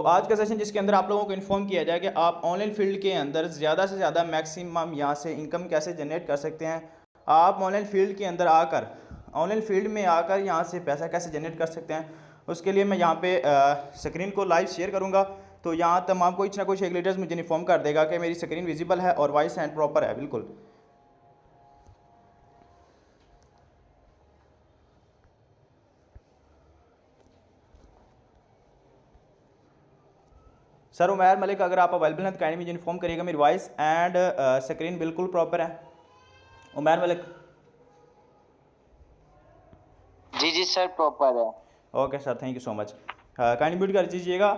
आज का सेशन जिसके अंदर आप लोगों को इन्फॉर्म किया जाए कि आप ऑनलाइन फील्ड के अंदर ज़्यादा से ज़्यादा मैक्सिमम यहाँ से इनकम कैसे जनरेट कर सकते हैं। आप ऑनलाइन फील्ड के अंदर आकर ऑनलाइन फील्ड में आकर यहाँ से पैसा कैसे जनरेट कर सकते हैं, उसके लिए मैं यहाँ पे स्क्रीन को लाइव शेयर करूँगा। तो यहाँ तमाम कुछ ना कुछ एक लीडर्स मुझे इन्फॉर्म कर देगा कि मेरी स्क्रीन विजिबल है और वॉइस एंड प्रॉपर है। बिल्कुल सर उमैर मलिक, अगर आप अवेलेबल हैं तो काइंडली मुझे इन्फॉर्म करिएगा मेरी वॉइस एंड स्क्रीन बिल्कुल प्रॉपर है। उमैर मलिक जी सर प्रॉपर है। Okay sir, thank you so much. Kindly mute कर दीजिएगा।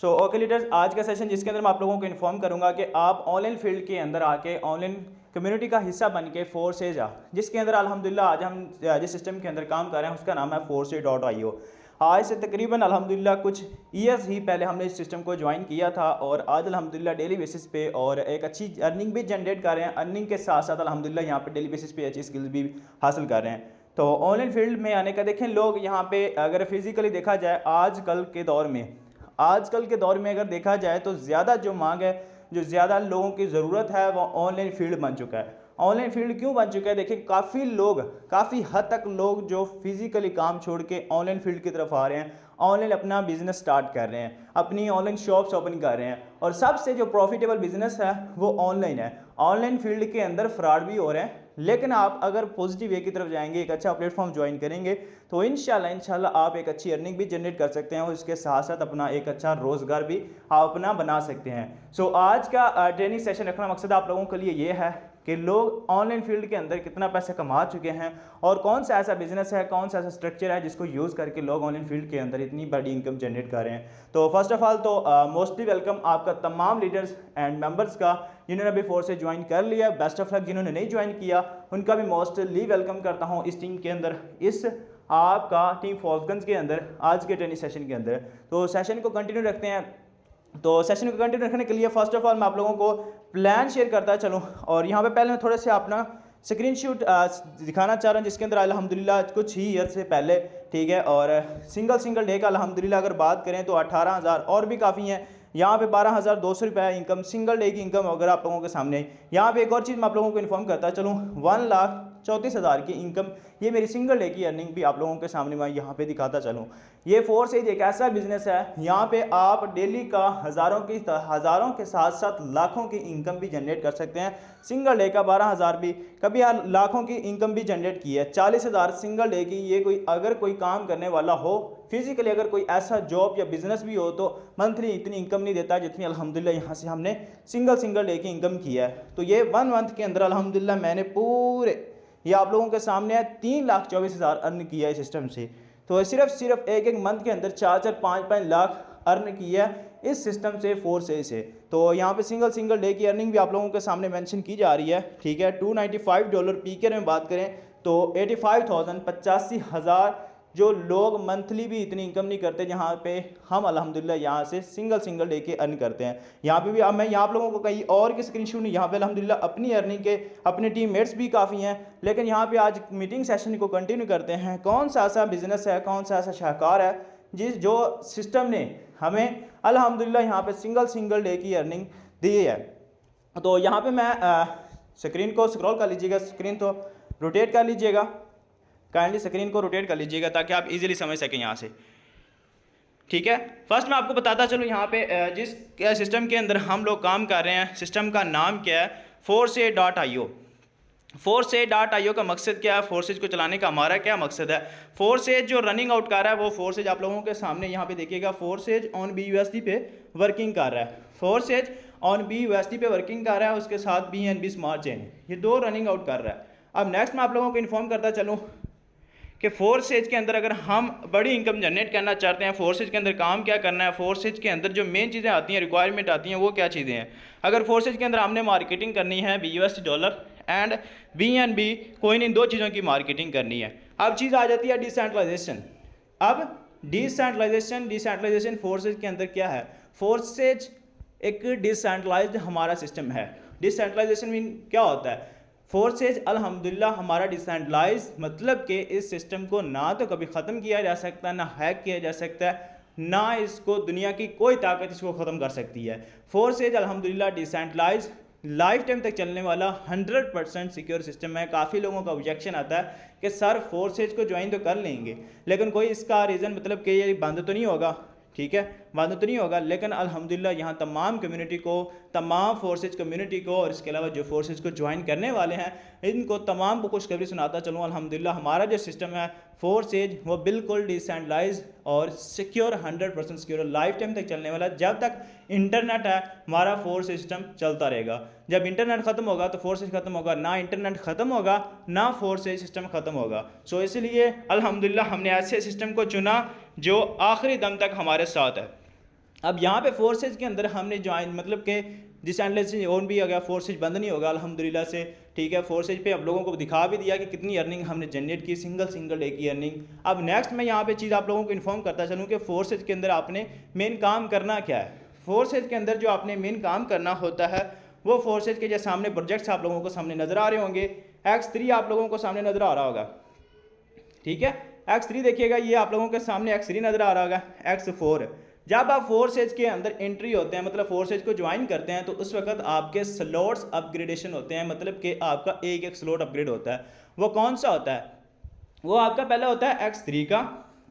ओके लीडर्स, आज का सेशन जिसके अंदर मैं आप लोगों को इन्फॉर्म करूंगा कि आप ऑनलाइन फील्ड के अंदर आके ऑनलाइन कम्युनिटी का हिस्सा बन के फोर्सेज जिसके अंदर अल्हम्दुलिल्लाह आज हम जिस सिस्टम के अंदर काम कर रहे हैं उसका नाम है forces.io। आज से तकरीबन अल्हम्दुलिल्लाह कुछ ईयर्स ही पहले हमने इस सिस्टम को ज्वाइन किया था और आज अल्हम्दुलिल्लाह डेली बेसिस पे और एक अच्छी अर्निंग भी जनरेट कर रहे हैं। अर्निंग के साथ साथ अल्हम्दुलिल्लाह यहाँ पे डेली बेसिस पे अच्छी स्किल्स भी हासिल कर रहे हैं। तो ऑनलाइन फील्ड में आने का देखें, लोग यहाँ पे अगर फिजिकली देखा जाए आजकल के दौर में अगर देखा जाए तो ज़्यादा जो मांग है, जो ज़्यादा लोगों की ज़रूरत है वो ऑनलाइन फील्ड बन चुका है। ऑनलाइन फील्ड क्यों बन चुका है? देखिए, काफ़ी हद तक लोग जो फिजिकली काम छोड़ के ऑनलाइन फील्ड की तरफ आ रहे हैं, ऑनलाइन अपना बिजनेस स्टार्ट कर रहे हैं, अपनी ऑनलाइन शॉप्स ओपन कर रहे हैं और सबसे जो प्रॉफिटेबल बिजनेस है वो ऑनलाइन है। ऑनलाइन फील्ड के अंदर फ्रॉड भी हो रहे हैं, लेकिन आप अगर पॉजिटिव वे की तरफ जाएंगे, एक अच्छा प्लेटफॉर्म ज्वाइन करेंगे तो इंशाल्लाह आप एक अच्छी अर्निंग भी जनरेट कर सकते हैं और इसके साथ साथ अपना एक अच्छा रोज़गार भी आप अपना बना सकते हैं। आज का ट्रेनिंग सेशन रखना मकसद आप लोगों के लिए ये है कि लोग ऑनलाइन फील्ड के अंदर कितना पैसा कमा चुके हैं और कौन सा ऐसा बिजनेस है, कौन सा ऐसा स्ट्रक्चर है जिसको यूज़ करके लोग ऑनलाइन फील्ड के अंदर इतनी बड़ी इनकम जनरेट कर रहे हैं। तो फर्स्ट ऑफ ऑल तो मोस्टली वेलकम आपका तमाम लीडर्स एंड मेंबर्स का जिन्होंने अभी फोर्स से ज्वाइन कर लिया। बेस्ट ऑफ लक जिन्होंने नहीं ज्वाइन किया उनका भी मोस्टली वेलकम करता हूँ इस टीम के अंदर, इस आपका टीम फॉल्कन्स के अंदर आज के ट्रेनिंग सेशन के अंदर। तो सेशन को कंटिन्यू रखते हैं। तो सेशन को कंटिन्यू रखने के लिए फर्स्ट ऑफ ऑल मैं आप लोगों को प्लान शेयर करता चलूँ और यहाँ पे पहले मैं थोड़े से अपना स्क्रीनशॉट दिखाना चाह रहा हूँ जिसके अंदर अल्हम्दुलिल्लाह कुछ ही ईयर से पहले, ठीक है, और सिंगल डे का अल्हम्दुलिल्लाह अगर बात करें तो 18,000 और भी काफ़ी हैं। यहाँ पे 12,200 रुपये इनकम, सिंगल डे की इनकम अगर आप लोगों के सामने। यहाँ पे एक और चीज़ मैं आप लोगों को इन्फॉर्म करता चलूँ, 1,34,000 की इनकम, ये मेरी सिंगल डे की अर्निंग भी आप लोगों के सामने मैं यहाँ पे दिखाता चलूँ। ये फोर्सेज एक ऐसा बिजनेस है, यहाँ पे आप डेली का हज़ारों के साथ साथ लाखों की इनकम भी जनरेट कर सकते हैं। सिंगल डे का 12,000 भी, कभी लाखों की इनकम भी जनरेट की है। 40,000 सिंगल डे की। ये अगर कोई काम करने वाला हो फिजिकली, अगर कोई ऐसा जॉब या बिजनेस भी हो तो मंथली इतनी इनकम नहीं देता जितनी अल्हम्दुलिल्लाह यहाँ से हमने सिंगल डे की इनकम की है। तो ये 1 मंथ के अंदर अल्हम्दुलिल्लाह मैंने पूरे, ये आप लोगों के सामने है, 3,24,000 अर्न किया है सिस्टम से। तो सिर्फ एक मंथ के अंदर 4-4, 5-5 लाख अर्न किया है इस सिस्टम से, फोर्सेज से। तो यहाँ पे सिंगल डे की अर्निंग भी आप लोगों के सामने मेंशन की जा रही है, ठीक है। $295 पीके में बात करें तो 85,000, 85,000 जो लोग मंथली भी इतनी इनकम नहीं करते, जहाँ पे हम अल्हम्दुलिल्लाह यहाँ से सिंगल डे के अर्न करते हैं। यहाँ पे भी अब मैं यहाँ आप लोगों को कहीं और की स्क्रीनशॉट नहीं, यहाँ पे अल्हम्दुलिल्लाह अपनी अर्निंग के अपने टीममेट्स भी काफ़ी हैं। लेकिन यहाँ पे आज मीटिंग सेशन को कंटिन्यू करते हैं, कौन सा ऐसा बिजनेस है, कौन सा ऐसा शाहकार है जो सिस्टम ने हमें अल्हम्दुलिल्लाह यहाँ पे सिंगल डे की अर्निंग दी है। तो यहाँ पे मैं स्क्रीन को स्क्रॉल कर लीजिएगा, स्क्रीन तो रोटेट कर लीजिएगा, काइंडली स्क्रीन को रोटेट कर लीजिएगा ताकि आप इजीली समझ सकें यहाँ से, ठीक है। फर्स्ट मैं आपको बताता चलूँ यहाँ पे जिस सिस्टम के अंदर हम लोग काम कर रहे हैं, सिस्टम का नाम क्या है, forces.io। forces.io का मकसद क्या है, फोर्सेज को चलाने का हमारा क्या मकसद है। फोर्सेज जो रनिंग आउट कर रहा है वो फोर्सेज आप लोगों के सामने यहाँ पे देखिएगा, फोर्सेज ऑन BUSD पे वर्किंग कर रहा है, फोर्सेज ऑन BUSD पे वर्किंग कर रहा है, उसके साथ BNB स्मार्ट चेन, ये 2 रनिंग आउट कर रहा है। अब नेक्स्ट मैं आप लोगों को इन्फॉर्म करता चलूँ कि फोर्सेज के अंदर अगर हम बड़ी इनकम जनरेट करना चाहते हैं, फोर्सेज के अंदर काम क्या करना है, फोर्सेज के अंदर जो मेन चीज़ें आती हैं, रिक्वायरमेंट आती हैं, वो क्या चीज़ें हैं। अगर फोर्सेज के अंदर हमने मार्केटिंग करनी है, $USD एंड BNB कोइन, इन 2 चीज़ों की मार्केटिंग करनी है। अब चीज़ आ जाती है डिसेंट्रलाइजेशन। अब डिसेंट्रलाइजेशन फोर्सेज के अंदर क्या है, फोर्सेज एक डिसेंट्रलाइज्ड हमारा सिस्टम है। डिसेंट्रलाइजेशन मीन क्या होता है, फोर्सेज अल्हम्दुलिल्लाह हमारा डिसेंट्रलाइज, मतलब कि इस सिस्टम को ना तो कभी ख़त्म किया जा सकता, ना हैक किया जा सकता है, ना इसको दुनिया की कोई ताकत इसको ख़त्म कर सकती है। फोर्सेज अल्हम्दुलिल्लाह डिसेंट्रलाइज लाइफ टाइम तक चलने वाला 100% सिक्योर सिस्टम है। काफ़ी लोगों का ऑब्जेक्शन आता है कि सर फोर्सेज को ज्वाइन तो कर लेंगे लेकिन कोई इसका रीज़न मतलब कि ये बंद तो नहीं होगा, ठीक है, बंद तो नहीं होगा, लेकिन अल्हम्दुलिल्लाह यहाँ तमाम कम्युनिटी को, तमाम फोर्सेज कम्युनिटी को और इसके अलावा जो फोर्सेज को ज्वाइन करने वाले हैं इनको तमाम को खुशखबरी सुनाता चलूँ। अल्हम्दुलिल्लाह हमारा जो सिस्टम है फोर्सेज वो बिल्कुल डिसेंट्रलाइज और सिक्योर 100% सिक्योर लाइफ टाइम तक चलने वाला है। जब तक इंटरनेट है हमारा फोर्स सिस्टम चलता रहेगा। जब इंटरनेट ख़त्म होगा तो फोर्सेज ख़त्म होगा, ना इंटरनेट ख़त्म होगा ना फोर्सेज सिस्टम ख़त्म होगा। सो इसलिए अल्हम्दुलिल्लाह हमने ऐसे सिस्टम को चुना जो आखिरी दम तक हमारे साथ है। अब यहाँ पे फोर्सेज के अंदर हमने ज्वाइन मतलब कि डिसेंट्रलाइजेशन ओन भी आ गया, फोर्सेज बंद नहीं होगा अल्हम्दुलिल्लाह से, ठीक है। फोर्सेज पे आप लोगों को दिखा भी दिया कि कितनी अर्निंग हमने जनरेट की, सिंगल डे की अर्निंग। अब नेक्स्ट मैं यहाँ पे चीज़ आप लोगों को इन्फॉर्म करता चलूँ कि फोर्सेज के अंदर आपने मेन काम करना क्या है। फोर्सेज के अंदर जो आपने मेन काम करना होता है वो फोर्सेज के जो सामने प्रोजेक्ट्स आप लोगों को सामने नज़र आ रहे होंगे। X3 आप लोगों को सामने नज़र आ रहा होगा, ठीक है। X3 देखिएगा, ये आप लोगों के सामने X3 नज़र आ रहा होगा। X4 जब आप फोर्सेज के अंदर एंट्री होते हैं मतलब फोर्सेज को ज्वाइन करते हैं तो उस वक्त आपके स्लॉट्स अपग्रेडेशन होते हैं, मतलब कि आपका एक स्लॉट अपग्रेड होता है। वो कौन सा होता है? वो आपका पहला होता है X3 का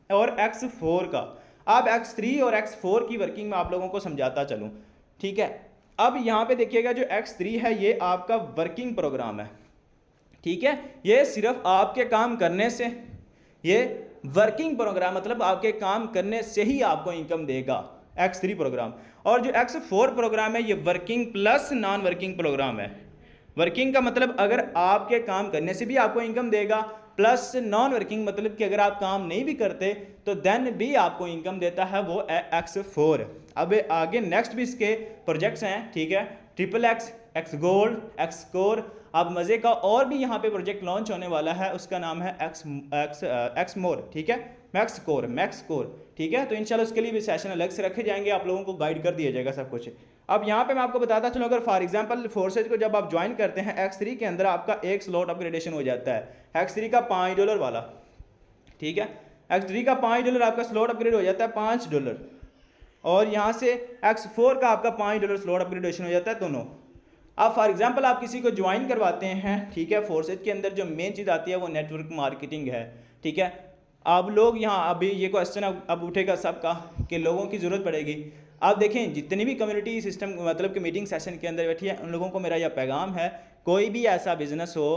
और X4 का। अब X3 और X4 की वर्किंग में आप लोगों को समझाता चलूँ, ठीक है। अब यहाँ पे देखिएगा जो X3 है ये आपका वर्किंग प्रोग्राम है, ठीक है। ये सिर्फ आपके काम करने से, ये वर्किंग प्रोग्राम मतलब आपके काम करने से ही आपको इनकम देगा X3 प्रोग्राम। और जो X4 प्रोग्राम है ये working plus non working program है। वर्किंग का मतलब अगर आपके काम करने से भी आपको इनकम देगा, प्लस नॉन वर्किंग मतलब कि अगर आप काम नहीं भी करते तो देन भी आपको इनकम देता है, वो X4। अब आगे नेक्स्ट भी इसके प्रोजेक्ट्स हैं, ठीक है। XXX, X gold, X core. अब मज़े का और भी यहाँ पे प्रोजेक्ट लॉन्च होने वाला है, उसका नाम है X मोर, ठीक है, मैक्स कोर, ठीक है। तो इंशाल्लाह उसके लिए भी सेशन अलग से रखे जाएंगे, आप लोगों को गाइड कर दिया जाएगा सब कुछ। अब यहाँ पे मैं आपको बताता चलूँ, अगर फॉर एग्जांपल फोर्सेज को जब आप ज्वाइन करते हैं X3 के अंदर आपका एक स्लॉट अपग्रेडेशन हो जाता है X3 का $5 वाला, ठीक है। X3 का $5 आपका स्लॉट अपग्रेड हो जाता है $5 और यहाँ से X4 का आपका $5 स्लॉट अपग्रेडेशन हो जाता है दोनों। अब फॉर एग्जांपल आप किसी को ज्वाइन करवाते हैं, ठीक है, फोर्सेज के अंदर जो मेन चीज़ आती है वो नेटवर्क मार्केटिंग है, ठीक है। अब लोग यहाँ अभी ये क्वेश्चन अब उठेगा सबका कि लोगों की ज़रूरत पड़ेगी। आप देखें जितनी भी कम्युनिटी सिस्टम मतलब कि मीटिंग सेशन के अंदर बैठी है उन लोगों को मेरा यह पैगाम है, कोई भी ऐसा बिजनेस हो,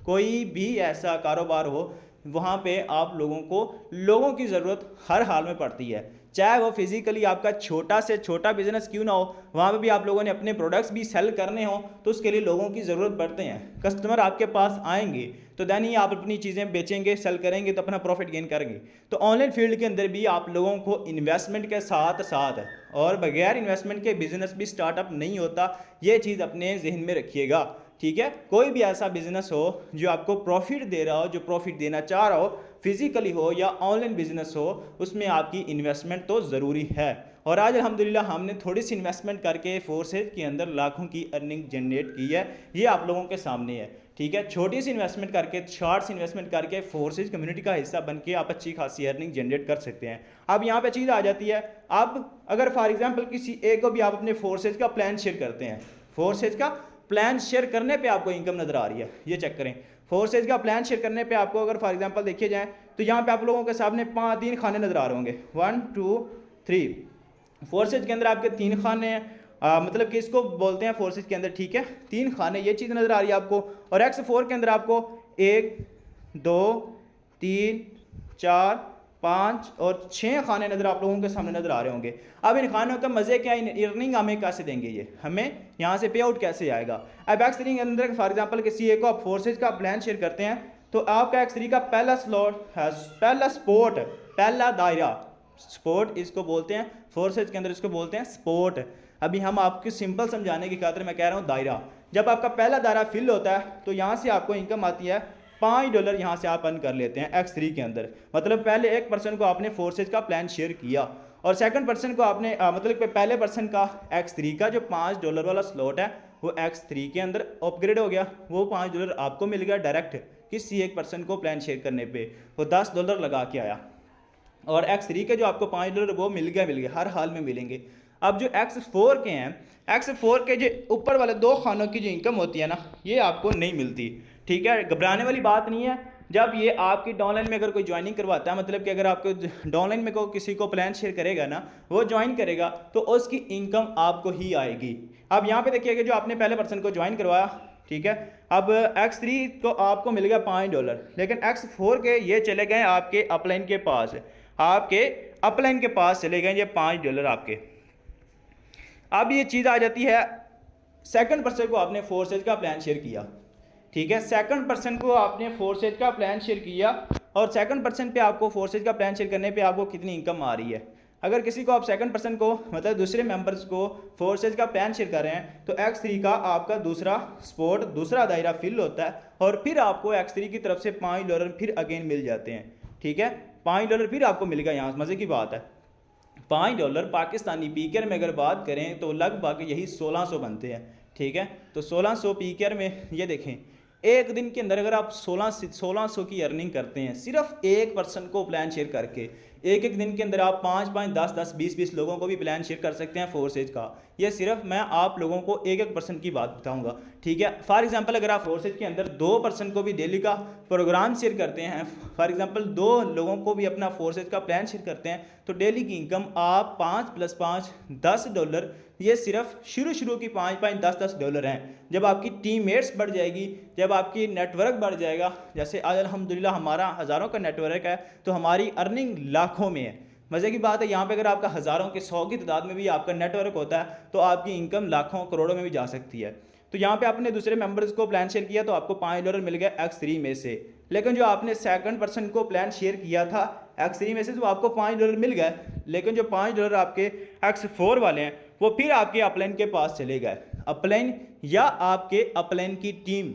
कोई भी ऐसा कारोबार हो, वहाँ पे आप लोगों को लोगों की ज़रूरत हर हाल में पड़ती है। चाहे वो फिजिकली आपका छोटा से छोटा बिजनेस क्यों ना हो, वहाँ पे भी आप लोगों ने अपने प्रोडक्ट्स भी सेल करने हो तो उसके लिए लोगों की ज़रूरत पड़ते हैं। कस्टमर आपके पास आएंगे तो देन ही आप अपनी चीज़ें बेचेंगे, सेल करेंगे तो अपना प्रॉफिट गेन करेंगे। तो ऑनलाइन फील्ड के अंदर भी आप लोगों को इन्वेस्टमेंट के साथ साथ और बगैर इन्वेस्टमेंट के बिजनेस भी स्टार्टअप नहीं होता, ये चीज़ अपने जहन में रखिएगा, ठीक है। कोई भी ऐसा बिजनेस हो जो आपको प्रॉफिट दे रहा हो, जो प्रॉफिट देना चाह रहा हो, फिजिकली हो या ऑनलाइन बिजनेस हो, उसमें आपकी इन्वेस्टमेंट तो ज़रूरी है। और आज अल्हम्दुलिल्लाह हमने थोड़ी सी इन्वेस्टमेंट करके फोर्सेज के अंदर लाखों की अर्निंग जनरेट की है, ये आप लोगों के सामने है, ठीक है। छोटी सी इन्वेस्टमेंट करके, शॉर्ट सी इन्वेस्टमेंट करके फोर्सेज कम्युनिटी का हिस्सा बन के आप अच्छी खासी अर्निंग जनरेट कर सकते हैं। अब यहाँ पे चीज़ आ जाती है, अब अगर फॉर एग्जांपल किसी एक को भी आप अपने फोर्सेज का प्लान शेयर करते हैं, फोर्सेज का प्लान शेयर करने पे आपको इनकम नज़र आ रही है, ये चेक करें। फोर्सेज का प्लान शेयर करने पे आपको अगर फॉर एग्जांपल देखिए जाए तो यहाँ पे आप लोगों के सामने 3 खाने नज़र आ रहे होंगे, 1 2 3। फोर्सेज के अंदर आपके 3 खाने हैं, मतलब कि इसको बोलते हैं फोर्सेज के अंदर, ठीक है, 3 खाने, ये चीज़ नज़र आ रही है आपको। और X4 के अंदर आपको 1 2 3 4 5 और 6 खाने नज़र आप लोगों के सामने नज़र आ रहे होंगे। अब इन खानों का मज़े क्या, इन अर्निंग हमें कैसे देंगे, ये हमें यहाँ से पे आउट कैसे आएगा। अब X3 के अंदर फॉर एग्जांपल किसी एक को आप फोर्सेज का प्लान शेयर करते हैं तो आपका X3 का पहला स्लॉट है, पहला स्पोर्ट, पहला दायरा, स्पोर्ट इसको बोलते हैं फोर्सेज के अंदर, इसको बोलते हैं स्पोर्ट। अभी हम आपको सिंपल समझाने की खातिर मैं कह रहा हूँ दायरा। जब आपका पहला दायरा फिल होता है तो यहाँ से आपको इनकम आती है $5 यहाँ से आप अर्न कर लेते हैं X3 के अंदर। मतलब पहले एक पर्सन को आपने फोर्सेज का प्लान शेयर किया और सेकंड पर्सन को आपने मतलब पहले पर्सन का X3 का जो $5 वाला स्लॉट है वो X3 के अंदर अपग्रेड हो गया, वो $5 आपको मिल गया डायरेक्ट किसी एक पर्सन को प्लान शेयर करने पे, वो $10 लगा के आया। और X3 के जो आपको $5 वो मिल गया, हर हाल में मिलेंगे। अब जो X4 के हैं, X4 के जो ऊपर वाले 2 खानों की जो इनकम होती है ना, ये आपको नहीं मिलती, ठीक है। घबराने वाली बात नहीं है। जब ये आपकी डाउनलाइन में अगर कोई ज्वाइनिंग करवाता है, मतलब कि अगर आपको डाउनलाइन में को किसी को प्लान शेयर करेगा ना, वो ज्वाइन करेगा तो उसकी इनकम आपको ही आएगी। अब यहाँ पे देखिए कि जो आपने पहले पर्सन को ज्वाइन करवाया, ठीक है, अब X3 को आपको मिल गया $5, लेकिन X4 के ये चले गए आपके अपलाइन के पास, आपके अपलाइन के पास चले गए ये $5 आपके। अब ये चीज़ आ जाती है, सेकंड पर्सन को आपने फोर्सेज का प्लान शेयर किया, ठीक है, सेकंड पर्सन को आपने फोर्सेज का प्लान शेयर किया और सेकंड पर्सन पे आपको फोर्सेज का प्लान शेयर करने पे आपको कितनी इनकम आ रही है। अगर किसी को आप सेकंड पर्सन को, मतलब दूसरे मेंबर्स को फोर्सेज का प्लान शेयर कर रहे हैं, तो X3 का आपका दूसरा स्पॉट, दूसरा दायरा फिल होता है और फिर आपको X3 की तरफ से $5 फिर अगेन मिल जाते हैं, ठीक है, $5 फिर आपको मिल गया। यहाँ मज़े की बात है, $5 पाकिस्तानी पीकर में अगर बात करें तो लगभग यही 1600 बनते हैं, ठीक है। तो 1600 पीकर में ये देखें, एक दिन के अंदर अगर आप 1600 की अर्निंग करते हैं सिर्फ एक पर्सन को प्लान शेयर करके, एक दिन के अंदर आप 5 10 20 लोगों को भी प्लान शेयर कर सकते हैं फोर्सेज का। ये सिर्फ मैं आप लोगों को एक पर्सन की बात बताऊंगा, ठीक है। फॉर एग्जांपल अगर आप फोर्सेज के अंदर 2 पर्सन को भी डेली का प्रोग्राम शेयर करते हैं, फॉर एग्जांपल 2 लोगों को भी अपना फोर्सेज का प्लान शेयर करते हैं, तो डेली की इनकम आप 5 + 5 $10, ये सिर्फ शुरू की 5 $10 हैं। जब आपकी टीममेट्स बढ़ जाएगी, जब आपकी नेटवर्क बढ़ जाएगा, जैसे आज अल्हम्दुलिल्लाह हमारा हज़ारों का नेटवर्क है, तो हमारी अर्निंग लाखों में है। मज़े की बात है, यहाँ पे अगर आपका हज़ारों के 100 की तादाद में भी आपका नेटवर्क होता है तो आपकी इनकम लाखों करोड़ों में भी जा सकती है। तो यहाँ पे आपने दूसरे मेंबर्स को प्लान शेयर किया तो आपको $5 मिल गया X3 में से, लेकिन जो आपने सेकंड पर्सन को प्लान शेयर किया था X3 में से, तो आपको $5 मिल गए, लेकिन जो $5 आपके X4 वाले हैं वो फिर आपके अपलाइन के पास चले गए, अपलाइन या आपके अपलाइन की टीम,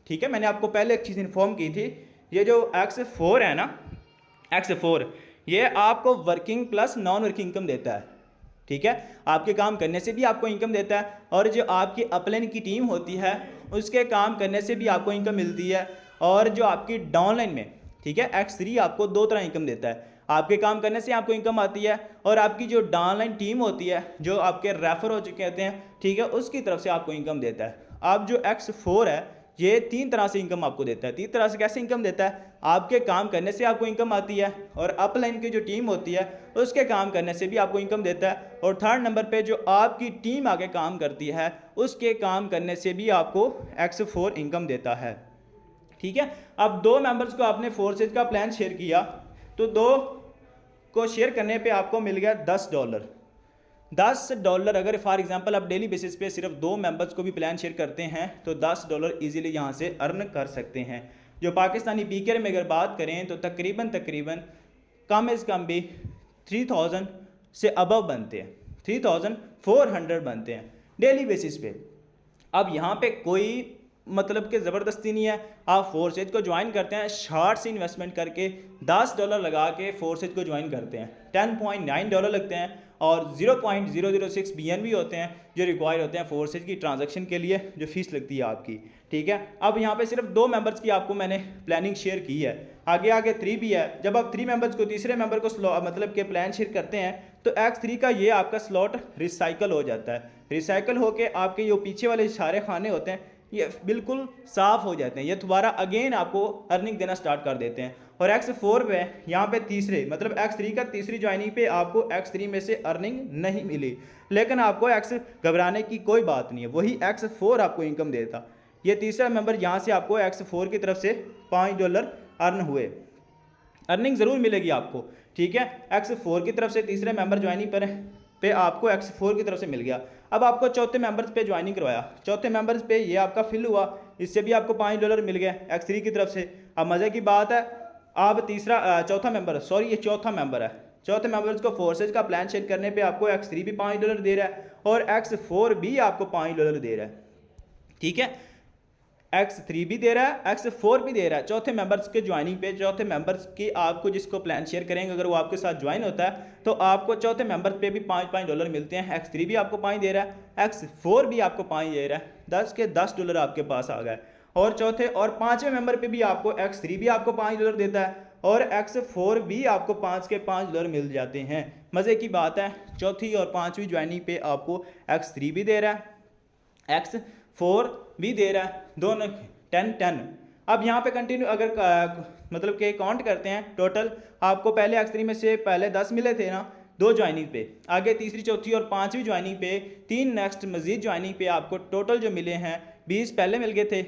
ठीक है। मैंने आपको पहले एक चीज़ इन्फॉर्म की थी, ये जो X4 है ना, X4 ये आपको working plus non working income देता है, ठीक है, आपके काम करने से भी आपको इनकम देता है, और जो आपकी अपलाइन की टीम होती है उसके काम करने से भी आपको इनकम मिलती है, और जो आपकी डाउनलाइन में, ठीक है, X3 आपको 2 तरह इनकम देता है, आपके काम करने से आपको इनकम आती है, और आपकी जो डाउनलाइन टीम होती है, जो आपके रेफर हो चुके होते हैं, ठीक है, उसकी तरफ से आपको इनकम देता है। अब जो X4 है ये 3 तरह से इनकम आपको देता है। 3 तरह से कैसे इनकम देता है? आपके काम करने से आपको इनकम आती है, और अपलाइन की जो टीम होती है उसके काम करने से भी आपको इनकम देता है, और थर्ड नंबर पे जो आपकी टीम आगे काम करती है उसके काम करने से भी आपको X4 इनकम देता है, ठीक है। अब 2 मेंबर्स को आपने फोर्सेज का प्लान शेयर किया, तो 2 को शेयर करने पे आपको मिल गया $10। अगर फॉर एग्जांपल आप डेली बेसिस पे सिर्फ 2 मेंबर्स को भी प्लान शेयर करते हैं तो $10 इजीली यहाँ से अर्न कर सकते हैं। जो पाकिस्तानी पीकर में अगर बात करें तो तकरीबन कम से कम भी 3000 से अबव बनते हैं, 3400 बनते हैं डेली बेसिस पे। अब यहाँ पे कोई मतलब कि ज़बरदस्ती नहीं है, आप फोर्सेज को ज्वाइन करते हैं, शार्ट से इन्वेस्टमेंट करके $10 लगा के फोर्सेज को ज्वाइन करते हैं, $10.9 लगते हैं, और 0.006 BNB होते हैं जो रिक्वायर होते हैं फोर्सेज की ट्रांजैक्शन के लिए, जो फीस लगती है आपकी, ठीक है। अब यहाँ पे सिर्फ 2 मेंबर्स की आपको मैंने प्लानिंग शेयर की है, आगे 3 भी है। जब आप 3 मेंबर्स को तीसरे मेंबर को मतलब के प्लान शेयर करते हैं तो X3 का ये आपका स्लॉट रिसाइकल हो जाता है, रिसाइकल होके आपके जो पीछे वाले सारे खाने होते हैं ये बिल्कुल साफ़ हो जाते हैं, ये दोबारा अगेन आपको अर्निंग देना स्टार्ट कर देते हैं। और X4 पे यहाँ पे तीसरे मतलब X3 का तीसरी ज्वाइनिंग पे आपको X3 में से अर्निंग नहीं मिली, लेकिन आपको घबराने की कोई बात नहीं है, वही X4 आपको इनकम देता। ये तीसरा मेंबर यहाँ से आपको X4 की तरफ से $5 अर्न हुए, अर्निंग ज़रूर मिलेगी आपको, ठीक है। X4 की तरफ से तीसरे मेंबर ज्वाइनिंग पे आपको X4 की तरफ से मिल गया। अब आपको चौथे मेंबर्स पे ज्वाइनिंग करवाया, चौथे मेंबर्स पे ये आपका फिल हुआ, इससे भी आपको $5 मिल गया X3 की तरफ से। अब मज़े की बात है, आप चौथा मेंबर है, चौथे मेंबर्स को फोर्सेज का प्लान शेयर करने पे आपको X3 भी $5 दे रहा है और X4 भी आपको $5 दे रहा है, ठीक है। X3 भी दे रहा है, X4 भी दे रहा है। चौथे मेंबर्स के ज्वाइनिंग पे, चौथे मेंबर्स की आपको जिसको प्लान शेयर करेंगे अगर वो आपके साथ ज्वाइन होता है तो आपको चौथे मेंबर पे भी $5 मिलते हैं। X3 भी आपको 5 दे रहा है, X4 भी आपको 5 दे रहा है, 10 के $10 आपके पास आ गए। और चौथे और पाँचवें मेंबर पे भी आपको X3 भी आपको $5 देता है और X4 भी आपको 5 के $5 मिल जाते हैं। मज़े की बात है, चौथी और पाँचवीं ज्वाइनिंग पे आपको X3 भी दे रहा है, X4 भी दे रहा है, दोनों 10-10। अब यहाँ पे कंटिन्यू अगर मतलब कि काउंट करते हैं टोटल, आपको पहले X3 में से पहले 10 मिले थे ना 2 ज्वाइनिंग पे, आगे तीसरी चौथी और पाँचवीं ज्वाइनिंग पे 3 नेक्स्ट मजीद ज्वाइनिंग पे आपको टोटल जो मिले हैं 20 पहले मिल गए थे,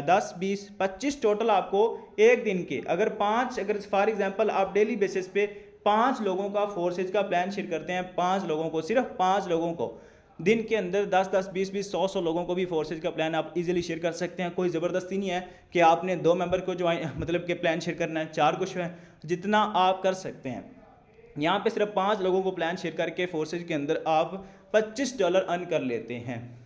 10 20 25 टोटल आपको एक दिन के। अगर फॉर एग्जांपल आप डेली बेसिस पे 5 लोगों का फोर्सेज का प्लान शेयर करते हैं, 5 लोगों को, सिर्फ 5 लोगों को दिन के अंदर 10-10 20-20 100-100 लोगों को भी फोर्सेज का प्लान आप इजीली शेयर कर सकते हैं। कोई ज़बरदस्ती नहीं है कि आपने 2 मेंबर को ज्वाइन मतलब कि प्लान शेयर करना है, 4 कुछ है, जितना आप कर सकते हैं। यहाँ पे सिर्फ 5 लोगों को प्लान शेयर करके फोर्सेज के अंदर आप $25 अर्न कर लेते हैं।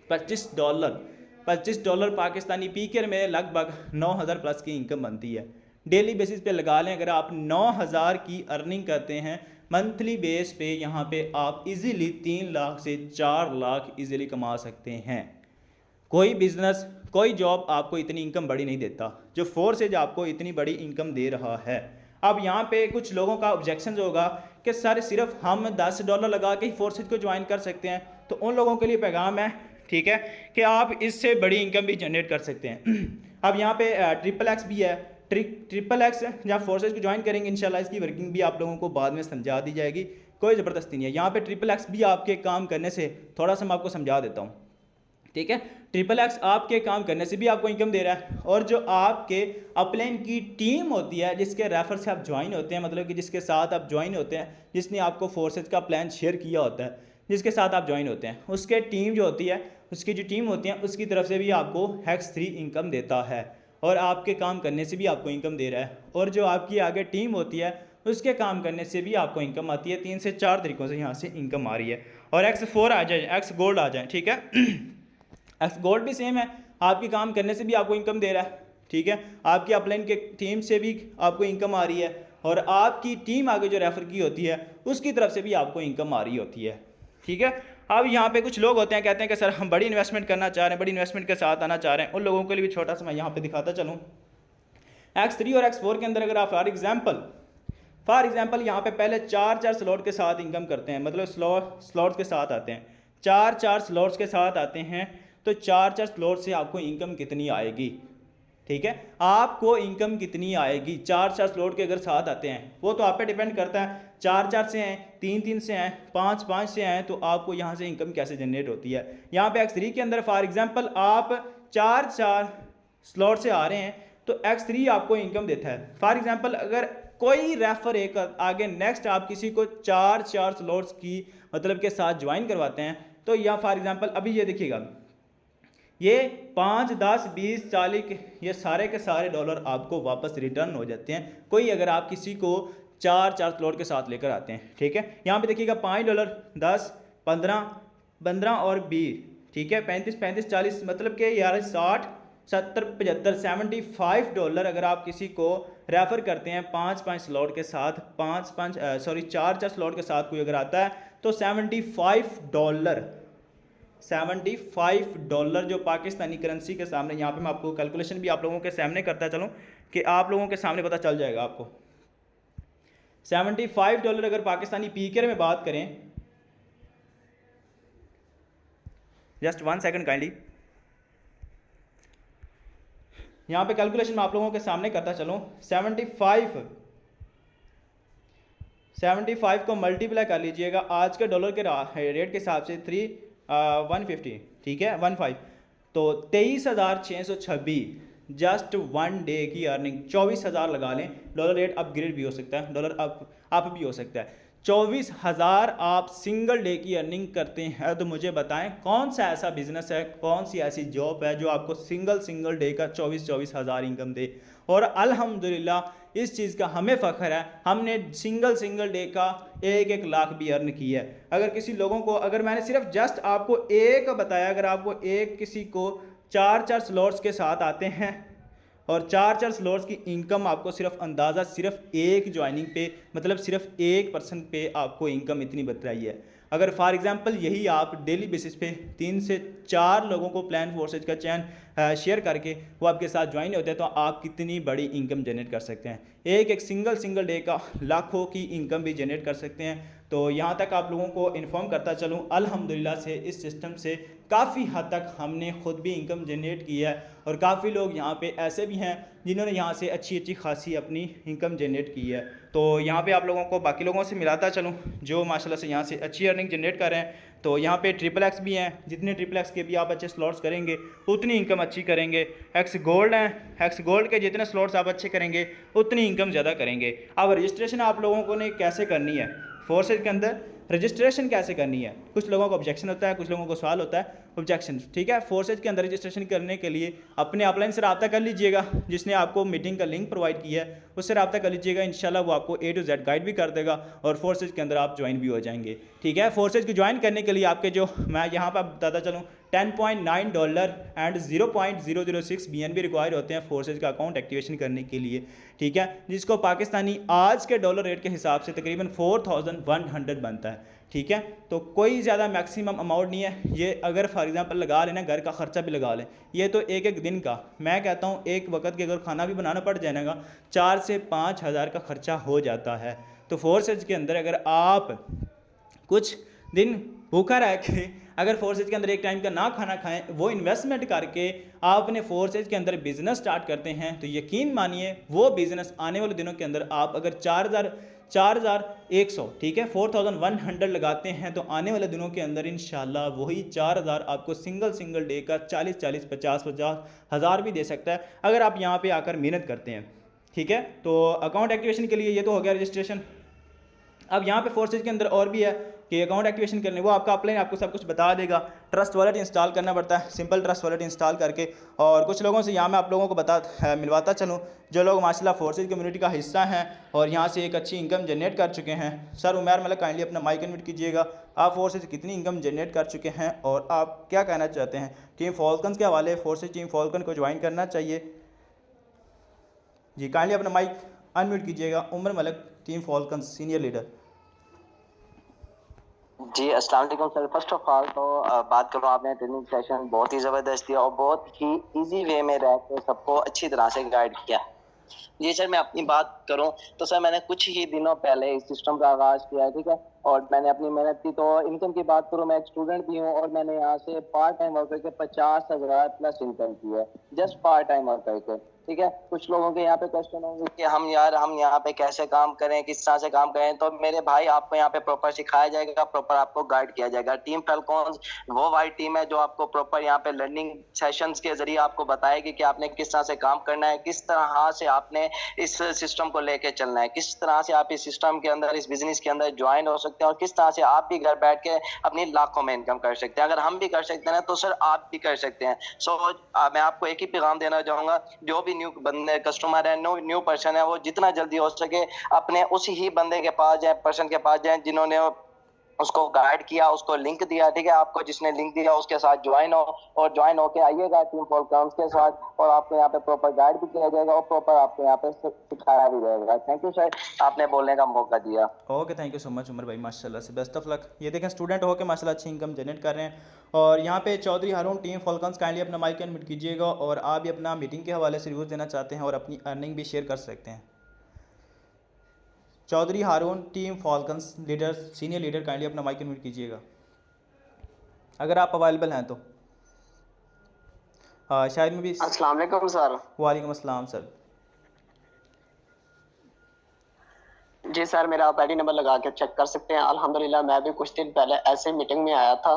$25 पाकिस्तानी पीकर में लगभग 9,000 प्लस की इनकम बनती है। डेली बेसिस पे लगा लें, अगर आप 9,000 की अर्निंग करते हैं मंथली बेस पे, यहाँ पे आप इजीली 3 लाख से 4 लाख इजीली कमा सकते हैं। कोई बिजनेस, कोई जॉब आपको इतनी इनकम बड़ी नहीं देता जो फोर्सेज आपको इतनी बड़ी इनकम दे रहा है। अब यहाँ पे कुछ लोगों का ऑब्जेक्शन होगा कि सर सिर्फ हम $10 लगा के ही फोर्सेज को ज्वाइन कर सकते हैं, तो उन लोगों के लिए पैगाम है, ठीक है, कि आप इससे बड़ी इनकम भी जनरेट कर सकते हैं। अब यहाँ पे XXX भी है, XXX जब फोर्सेज को ज्वाइन करेंगे इंशाल्लाह इसकी वर्किंग भी आप लोगों को बाद में समझा दी जाएगी, कोई ज़बरदस्ती नहीं है। यहाँ पे XXX भी आपके काम करने से, थोड़ा सा मैं आपको समझा देता हूँ, ठीक है। XXX आपके काम करने से भी आपको इनकम दे रहा है, और जो आपके अपलाइन की टीम होती है जिसके रेफर से आप ज्वाइन होते हैं, मतलब कि जिसके साथ आप ज्वाइन होते हैं, जिसने आपको फोर्सेज का प्लान शेयर किया होता है, जिसके साथ आप ज्वाइन होते हैं, उसके टीम जो होती है, उसकी जो टीम होती है उसकी तरफ से भी आपको X3 इनकम देता है, और आपके काम करने से भी आपको इनकम दे रहा है। और जो आपकी आगे टीम होती है उसके काम करने से भी आपको इनकम आती है। 3 से 4 तरीक़ों से यहाँ से इनकम आ रही है। और X4 आ जाए, X गोल्ड आ जाए, ठीक है। X गोल्ड भी सेम है, आपकी काम करने से भी आपको इनकम दे रहा है, ठीक है। आपकी अपलाइन के टीम से भी आपको इनकम आ रही है, और आपकी टीम आगे जो रेफ़र की होती है उसकी तरफ से भी आपको इनकम आ रही होती है, ठीक है। अब यहाँ पे कुछ लोग होते हैं, कहते हैं कि सर हम बड़ी इन्वेस्टमेंट करना चाह रहे हैं, बड़ी इन्वेस्टमेंट के साथ आना चाह रहे हैं, उन लोगों के लिए भी छोटा सा मैं यहाँ पे दिखाता चलूँ। X3 और X4 के अंदर अगर आप फॉर एग्जांपल यहाँ पे पहले 4-4 स्लॉट के साथ इनकम करते हैं, मतलब स्लॉट्स के साथ आते हैं, 4-4 स्लॉट्स के साथ आते हैं, तो 4-4 स्लॉट से आपको इनकम कितनी आएगी, ठीक है। आपको इनकम कितनी आएगी 4-4 स्लॉट के अगर साथ आते हैं, वो तो आप पे डिपेंड करता है। 4-4 से हैं, 3-3 से हैं, 5-5 से हैं, तो आपको यहाँ से इनकम कैसे जनरेट होती है। यहाँ पे X3 के अंदर फॉर एग्जांपल आप 4-4 स्लॉट से आ रहे हैं, तो X3 आपको इनकम देता है। फॉर एग्जांपल अगर कोई रेफर एक आगे नेक्स्ट आप किसी को 4-4 स्लॉट्स की मतलब के साथ ज्वाइन करवाते हैं, तो यहाँ फॉर एग्जांपल अभी ये देखिएगा, ये 5, 10, 20, 40 ये सारे के सारे डॉलर आपको वापस रिटर्न हो जाते हैं, कोई अगर आप किसी को 4-4 स्लॉट के साथ लेकर आते हैं, ठीक है। यहाँ पे देखिएगा $5, 10, 15 और 20, ठीक है, 35, 40, मतलब कि यार 60, 70, 75, $75 अगर आप किसी को रेफ़र करते हैं 5-5 स्लॉट के साथ, 4-4 स्लॉट के साथ कोई अगर आता है, तो $75 जो पाकिस्तानी करेंसी के सामने, यहाँ पे मैं आपको कैलकुलेशन भी आप लोगों के सामने करता चलूँ कि आप लोगों के सामने पता चल जाएगा आपको। $75 अगर पाकिस्तानी पीकर में बात करें, जस्ट 1 सेकंड काइंडली, यहाँ पे कैलकुलेशन मैं आप लोगों के सामने करता चलूँ। 75 को मल्टीप्लाई कर लीजिएगा आज के डॉलर के रेट के हिसाब से 150, ठीक है, 15, तो 23,626 जस्ट 1 डे की अर्निंग। 24,000 लगा लें, डॉलर रेट अपग्रेड भी हो सकता है, डॉलर अप भी हो सकता है। 24,000 आप सिंगल डे की अर्निंग करते हैं, तो मुझे बताएं कौन सा ऐसा बिजनेस है, कौन सी ऐसी जॉब है जो आपको सिंगल डे का 24,000 इनकम दे। और अल्हम्दुलिल्लाह इस चीज़ का हमें फ़ख्र है, हमने सिंगल डे का 1-1 लाख भी अर्न किया है। अगर किसी लोगों को, अगर मैंने सिर्फ जस्ट आपको एक बताया, अगर आपको एक किसी को 4-4 स्लॉट्स के साथ आते हैं और 4-4 स्लॉट्स की इनकम आपको सिर्फ अंदाज़ा सिर्फ एक ज्वाइनिंग पे, मतलब सिर्फ एक पर्सन पे आपको इनकम इतनी बतलाई है। अगर फॉर एग्जांपल यही आप डेली बेसिस पे 3 से 4 लोगों को प्लान फोर्सेज का चैन शेयर करके वो आपके साथ ज्वाइन होते हैं, तो आप कितनी बड़ी इनकम जनरेट कर सकते हैं। एक सिंगल डे का लाखों की इनकम भी जनरेट कर सकते हैं। तो यहाँ तक आप लोगों को इन्फॉर्म करता चलूँ, अल्हम्दुलिल्लाह से इस सिस्टम से काफ़ी हद तक हमने ख़ुद भी इनकम जनरेट की है, और काफ़ी लोग यहाँ पे ऐसे भी हैं जिन्होंने यहाँ से अच्छी खासी अपनी इनकम जनरेट की है। तो यहाँ पे आप लोगों को बाकी लोगों से मिलाता चलूँ जो माशाल्लाह से यहाँ से अच्छी अर्निंग जनरेट कर रहे हैं। तो यहाँ पे XXX भी हैं, जितने XXX के भी आप अच्छे स्लॉट्स करेंगे उतनी इनकम अच्छी करेंगे। एक्स गोल्ड हैं, एक्स गोल्ड के जितने स्लॉट्स आप अच्छे करेंगे उतनी इनकम ज़्यादा करेंगे। अब रजिस्ट्रेशन आप लोगों को ने कैसे करनी है, फोर्सेज के अंदर रजिस्ट्रेशन कैसे करनी है। कुछ लोगों को ऑब्जेक्शन होता है, कुछ लोगों को सवाल होता है ऑब्जेक्शन, ठीक है। फोर्सेज के अंदर रजिस्ट्रेशन करने के लिए अपने अपलाइन से रब्ता कर लीजिएगा, जिसने आपको मीटिंग का लिंक प्रोवाइड किया है उससे रब्ता कर लीजिएगा। इंशाल्लाह वो आपको A to Z गाइड भी कर देगा और फोर्सेज के अंदर आप ज्वाइन भी हो जाएंगे, ठीक है। फोर्सेज को ज्वाइन करने के लिए आपके जो मैं यहाँ पर बताता चलूँ $10.9 एंड 0.006 BNB रिक्वायर होते हैं फोर्सेज का अकाउंट एक्टिवेशन करने के लिए, ठीक है, जिसको पाकिस्तानी आज के डॉलर रेट के हिसाब से तकरीबन 4100 बनता है, ठीक है। तो कोई ज़्यादा मैक्सिमम अमाउंट नहीं है ये। अगर फॉर एग्जांपल लगा लेना, घर का ख़र्चा भी लगा लें, ये तो एक दिन का, मैं कहता हूँ एक वक्त के अगर खाना भी बनाना पड़ जाएगा 4 से 5 हज़ार का ख़र्चा हो जाता है। तो फोर्सेज के अंदर अगर आप कुछ दिन भूखा रह के अगर फोर्सेज के अंदर एक टाइम का ना खाना खाएं, वो इन्वेस्टमेंट करके आपने फोर्सेज के अंदर बिजनेस स्टार्ट करते हैं, तो यकीन मानिए वो बिज़नेस आने वाले दिनों के अंदर आप अगर 4100, ठीक है, 4100 लगाते हैं, तो आने वाले दिनों के अंदर इंशाल्लाह वही 4000 आपको सिंगल डे का 40 50 हज़ार भी दे सकता है अगर आप यहाँ पे आकर मेहनत करते हैं, ठीक है। तो अकाउंट एक्टिवेशन के लिए ये तो हो गया रजिस्ट्रेशन। अब यहाँ पे फोर्सेज के अंदर और भी है कि अकाउंट एक्टिवेशन करने, वो आपका अपलाइन आपको सब कुछ बता देगा। ट्रस्ट वॉलेट इंस्टॉल करना पड़ता है, सिंपल ट्रस्ट वॉलेट इंस्टॉल करके। और कुछ लोगों से यहाँ मैं आप लोगों को मिलवाता चलूँ जो लोग माशाल्लाह फोर्सेज कम्युनिटी का हिस्सा हैं और यहाँ से एक अच्छी इनकम जनरेट कर चुके हैं। सर उमर मलिक काइंडली अपना माइक अनम्यूट कीजिएगा, आप फोर्सेज कितनी इनकम जनरेट कर चुके हैं और आप क्या कहना चाहते हैं टीम फॉल्कन्स के हवाले। फोर्सेज टीम फॉल्कन को ज्वाइन करना चाहिए जी, काइंडली अपना माइक अनम्यूट कीजिएगा। Umar Malik, team falcons senior leader. जी अस्सलाम वालेकुम सर। फर्स्ट ऑफ ऑल तो बात करूँ, आपने ट्रेनिंग सेशन बहुत ही ज़बरदस्त दिया और बहुत ही इजी वे में रह के सबको अच्छी तरह से गाइड किया। जी सर, मैं अपनी बात करूं तो सर मैंने कुछ ही दिनों पहले इस सिस्टम का आगाज़ किया है, ठीक है, और मैंने अपनी मेहनत की। तो इनकम की बात करूं, मैं एक स्टूडेंट भी हूं और मैंने यहाँ से पार्ट टाइम वर्क करके 50,000 प्लस इनकम की है, जस्ट पार्ट टाइम वर्क करके, ठीक है। कुछ लोगों के यहाँ पे क्वेश्चन होंगे कि हम यहाँ पे कैसे काम करें, किस तरह से काम करें। तो मेरे भाई, आपको यहाँ पे प्रॉपर सिखाया जाएगा, प्रॉपर आपको गाइड किया जाएगा। टीम फैल्कॉन्स वो वाली टीम है जो आपको प्रॉपर यहाँ पे लर्निंग सेशंस के जरिए आपको बताएगी कि आपने किस तरह से काम करना है, किस तरह से आपने इस सिस्टम को लेके चलना है, किस तरह से आप इस सिस्टम के अंदर, इस बिजनेस के अंदर ज्वाइन हो सकते हैं और किस तरह से आप भी घर बैठ के अपनी लाखों में इनकम कर सकते हैं। अगर हम भी कर सकते हैं तो सर आप भी कर सकते हैं। मैं आपको एक ही पैगाम देना चाहूंगा, जो भी न्यू बंदे कस्टमर है, न्यू पर्सन है, वो जितना जल्दी हो सके अपने उसी ही बंदे के पास जाए, पर्सन के पास जाए जिन्होंने उसको गाइड किया, उसको लिंक दिया, ठीक है। आपको जिसने लिंक दिया उसके साथ ज्वाइन हो और ज्वाइन होके आइएगा टीम फॉल्कन्स के साथ, और आपको यहाँ पे प्रॉपर गाइड भी किया जाएगा और प्रॉपर आपको यहाँ पे सिखाया भी जाएगा। थैंक यू सर, आपने बोलने का मौका दिया। Okay, thank you so much Umar भाई, माशाल्लाह से बेस्ट ऑफ लक। ये देखें स्टूडेंट हो के माशाल्लाह अच्छी इनकम जनरेट कर रहे हैं। और यहाँ पे चौधरी हारून टीम फॉल्कन्स, काइंडली अपना माइक अनम्यूट कीजिएगा और आप भी अपना मीटिंग के हवाले से रिव्यूज़ देना चाहते हैं और अपनी अर्निंग भी शेयर कर सकते हैं। Chaudhary Haroon team falcons leader, senior leader, kindly अपना माइक अनम्यूट कीजिएगा अगर आप अवेलेबल हैं तो। शायद में भी। अस्सलाम वालेकुम सर। वालेकुम अस्सलाम सर। जी सर, मेरा आप आईडी नंबर लगा के चेक कर सकते हैं। अल्हम्दुलिल्लाह मैं भी कुछ दिन पहले ऐसे मीटिंग में आया था,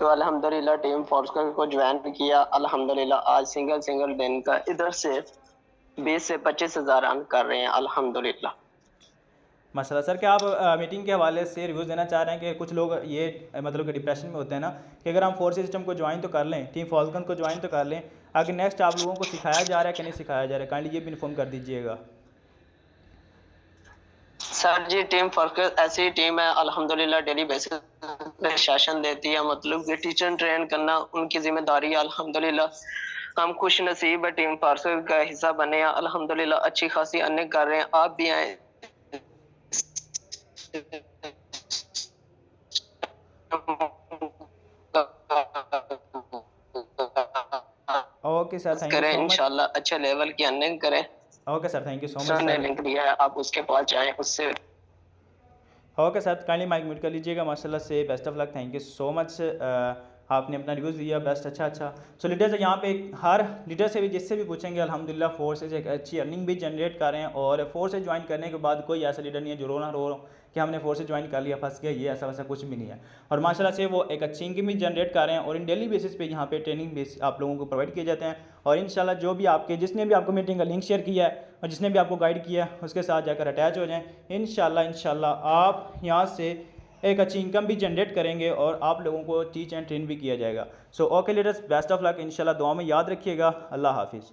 तो अल्हम्दुलिल्लाह टीम फोर्स को ज्वाइन किया। अल्हम्दुलिल्लाह आज सिंगल दिन का इधर से 20 से 25 हज़ार अर्न कर रहे हैं अल्हम्दुलिल्लाह। माशाल्लाह सर, क्या आप मीटिंग के हवाले से रिव्यूज़ देना चाह रहे हैं कि कुछ लोग ये मतलब कि डिप्रेशन में होते हैं ना कि अगर हम फोर्स सिस्टम को ज्वाइन तो कर लें, टीम फॉल्कन को ज्वाइन तो कर लें, आगे नेक्स्ट आप लोगों को सिखाया जा रहा है कि नहीं सिखाया जा रहा है, काइंडली ये भी इन्फॉर्म कर दीजिएगा। सर जी, टीम फोर्स ऐसी टीम है अल्हम्दुलिल्लाह, डेली बेसिस पे सेशन देती है, मतलब कि टीचर ट्रेन करना उनकी जिम्मेदारी है। अल्हम्दुलिल्लाह हम खुश नसीब है टीम फोर्स का हिस्सा बने हैं। अल्हम्दुलिल्लाह अच्छी खासी अर्निंग कर रहे हैं। आप भी आए ओके सर, थैंक यू करें सो मच। इंशाल्लाह, अच्छे लेवल की अर्निंग करें। Okay sir, thank you so much sir ने सर। लिंक दिया है, आप उसके पास जाएं, उससे okay sir, kindly mike mute कर लीजिएगा। माशाल्लाह से best of luck, thank you so much. आपने अपना रिव्यूज़ दिया बेस्ट, अच्छा। सो लीडर्स यहाँ पे हर लीडर से भी जिससे भी पूछेंगे अल्हम्दुलिल्लाह फोर्स से एक अच्छी अर्निंग भी जनरेट कर रहे हैं, और फोर्स से ज्वाइन करने के बाद कोई ऐसा लीडर नहीं है जो रो कि हमने फोर्स से ज्वाइन कर लिया फंस गया, ये ऐसा वैसा कुछ भी नहीं है। और माशाल्लाह से वो एक अच्छी इनकम भी जनरेट कर रहे हैं, और इन डेली बेसिस पे यहाँ पे ट्रेनिंग बेस आप लोगों को प्रोवाइड किए जाते हैं। और इंशाल्लाह जो भी आपके जिसने भी आपको मीटिंग का लिंक शेयर किया है और जिसने भी आपको गाइड किया है उसके साथ जाकर अटैच हो जाएं। इंशाल्लाह आप यहाँ से एक अच्छी इनकम भी जनरेट करेंगे और आप लोगों को टीच एंड ट्रेन भी किया जाएगा। So okay leaders, best of luck, इंशाल्लाह दुआ में याद रखिएगा। अल्लाह हाफिज़।